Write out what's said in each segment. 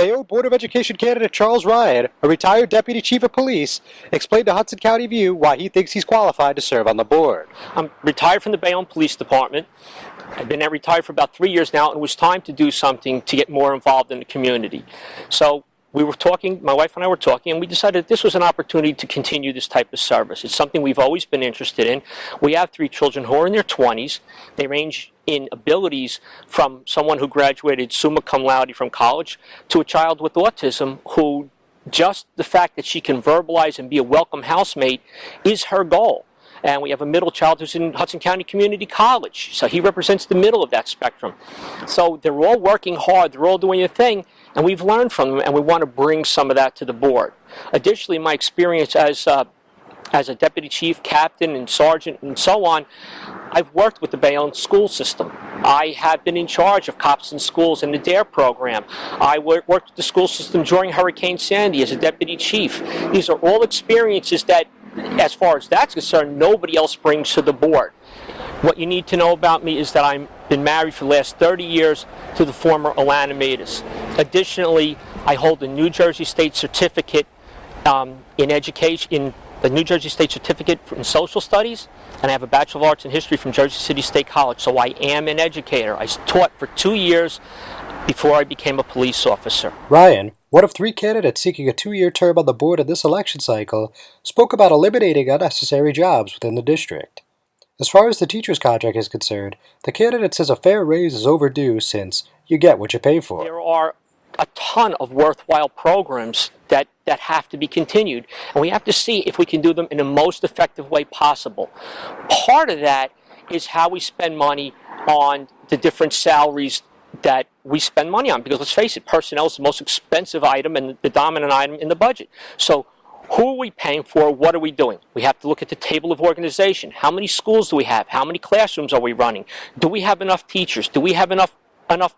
Bayonne Board of Education candidate Charles Ryan, a retired deputy chief of police, explained to Hudson County View why he thinks he's qualified to serve on the board. I'm retired from the Bayonne Police Department. I've been retired for about 3 years now, and it was time to do something to get more involved in the community. So we were talking, my wife and I were talking, and we decided this was an opportunity to continue this type of service. It's something we've always been interested in. We have 3 children who are in their 20s. They range in abilities from someone who graduated summa cum laude from college to a child with autism who just the fact that she can verbalize and be a welcome housemate is her goal. And we have a middle child who's in Hudson County Community College. So he represents the middle of that spectrum. So they're all working hard, they're all doing their thing, and we've learned from them, and we want to bring some of that to the board. Additionally, my experience as a deputy chief, captain, and sergeant, and so on, I've worked with the Bayonne school system. I have been in charge of cops in schools in the DARE program. I worked with the school system during Hurricane Sandy as a deputy chief. These are all experiences that, as far as that's concerned, nobody else brings to the board. What you need to know about me is that I've been married for the last 30 years to the former Alana Matus. Additionally, I hold a New Jersey State certificate in education, the New Jersey State Certificate in Social Studies, and I have a Bachelor of Arts in History from Jersey City State College, so I am an educator. I taught for 2 years before I became a police officer. Ryan, one of 3 candidates seeking a 2-year term on the board in this election cycle, spoke about eliminating unnecessary jobs within the district. As far as the teacher's contract is concerned, the candidate says a fair raise is overdue since you get what you pay for. There are a ton of worthwhile programs that have to be continued, and we have to see if we can do them in the most effective way possible. Part of that is how we spend money on the different salaries that we spend money on, because let's face it, personnel is the most expensive item and the dominant item in the budget. So who are we paying for? What are we doing? We have to look at the table of organization. How many schools do we have? How many classrooms are we running? Do we have enough teachers? Do we have enough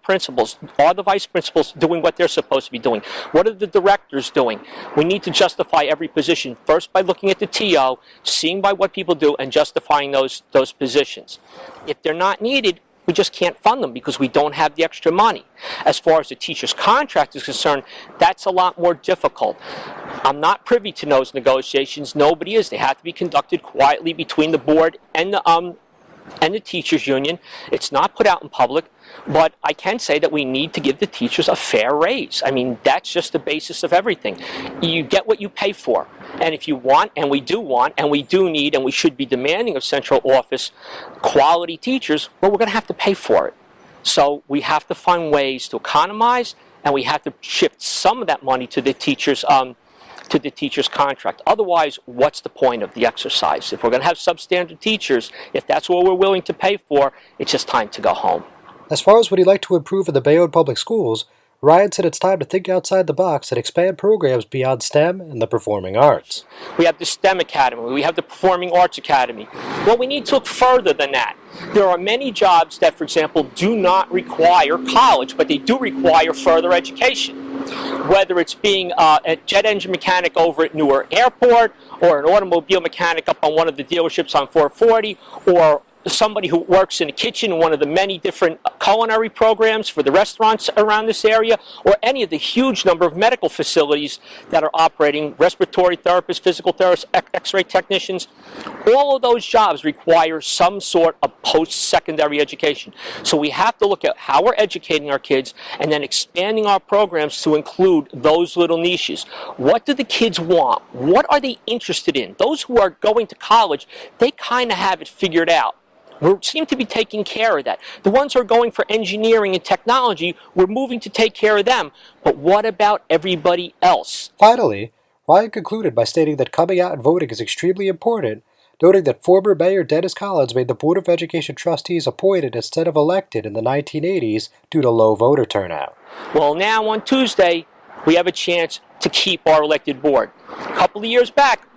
principals? Are the vice principals doing what they're supposed to be doing? What are the directors doing? We need to justify every position, first by looking at the TO, seeing by what people do, and justifying those positions. If they're not needed, we just can't fund them because we don't have the extra money. As far as the teacher's contract is concerned, that's a lot more difficult. I'm not privy to those negotiations. Nobody is. They have to be conducted quietly between the board and the teachers union. It's not put out in public, but I can say that we need to give the teachers a fair raise. I mean, that's just the basis of everything. You get what you pay for. And if you want, and we do need, and we should be demanding of central office quality teachers, well, we're going to have to pay for it. So we have to find ways to economize, and we have to shift some of that money to the teachers' contract. Otherwise, what's the point of the exercise? If we're going to have substandard teachers, if that's what we're willing to pay for, it's just time to go home. As far as what he'd like to improve in the Bayonne Public Schools, Ryan said it's time to think outside the box and expand programs beyond STEM and the performing arts. We have the STEM Academy. We have the Performing Arts Academy. Well, we need to look further than that. There are many jobs that, for example, do not require college, but they do require further education. Whether it's being a jet engine mechanic over at Newark Airport, or an automobile mechanic up on one of the dealerships on 440, or somebody who works in a kitchen in one of the many different culinary programs for the restaurants around this area, or any of the huge number of medical facilities that are operating, respiratory therapists, physical therapists, x-ray technicians. All of those jobs require some sort of post-secondary education. So we have to look at how we're educating our kids and then expanding our programs to include those little niches. What do the kids want? What are they interested in? Those who are going to college, they kind of have it figured out. We seem to be taking care of that. The ones who are going for engineering and technology, we're moving to take care of them. But what about everybody else? Finally, Ryan concluded by stating that coming out and voting is extremely important, noting that former Mayor Dennis Collins made the Board of Education trustees appointed instead of elected in the 1980s due to low voter turnout. Well, now on Tuesday, we have a chance to keep our elected board. A couple of years back,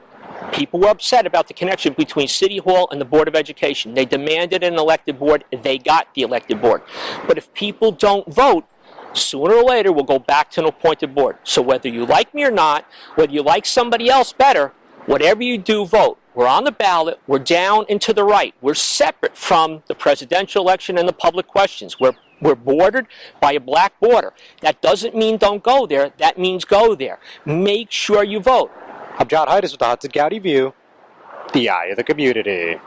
people were upset about the connection between City Hall and the Board of Education. They demanded an elected board. They got the elected board. But if people don't vote, sooner or later we'll go back to an appointed board. So whether you like me or not, whether you like somebody else better, whatever you do, vote. We're on the ballot. We're down and to the right. We're separate from the presidential election and the public questions. We're We're bordered by a black border. That doesn't mean don't go there. That means go there. Make sure you vote. I'm John Heides with the Hudson County View, the eye of the community.